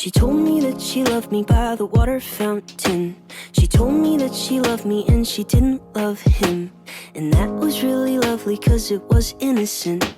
She told me that she loved me by the water fountain. She told me that she loved me and she didn't love him. And that was really lovely cause it was innocent.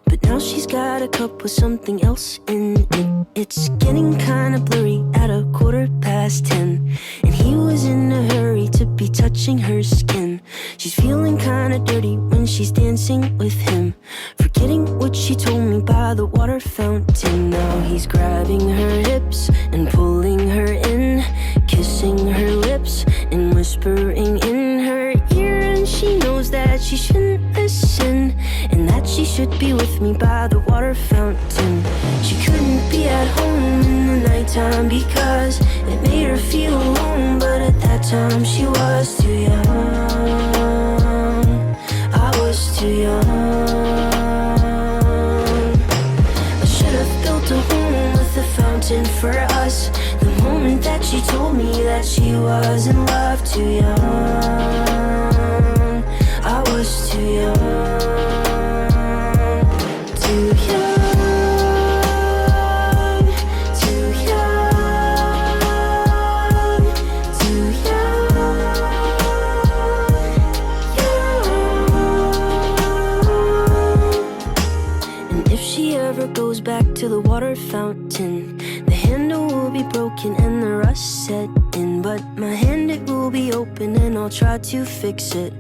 But now she's got a cup with something else in it. It's getting kinda blurry at 10:15. And he was in a hurry to be touching her skin. She's feeling kinda dirty when she's dancing with him, forgetting what she told me by the water fountain. Now he's grabbing her hips and pulling her in, kissing her lips and whispering in her ear. And she knows that she shouldn't listen, and that she should be with me by the water fountain. She couldn't be at home in the nighttime because it made her feel alone. But at that time she was too young. I was too young. I should have built a home with a fountain for us. The moment that she told me that she was in love. Too young. I was too young. Too young, too young, too young, young. And if she ever goes back to the water fountain, the handle will be broken and the rust set in. But my hand, it will be open and I'll try to fix it.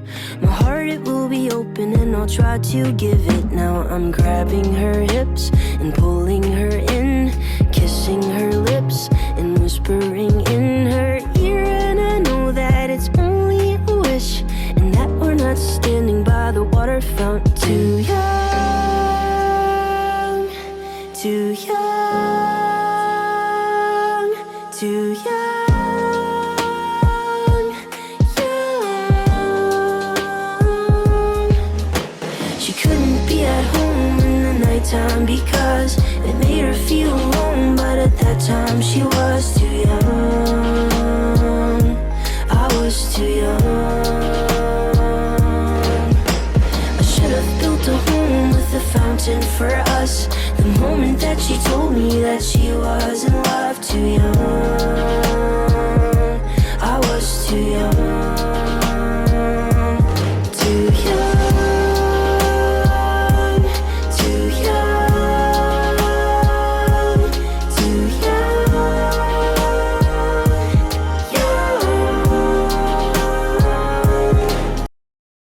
My heart, it will be open and I'll try to give it. Now I'm grabbing her hips and pulling her in, kissing her lips and whispering in her ear. And I know that it's only a wish, and that we're not standing by the water fountain. Too young, too young, too young. Time because it made her feel alone. But at that time she was too young. I was too young. I should have built a home with a fountain for us. The moment that she told me that she was in love. Too young.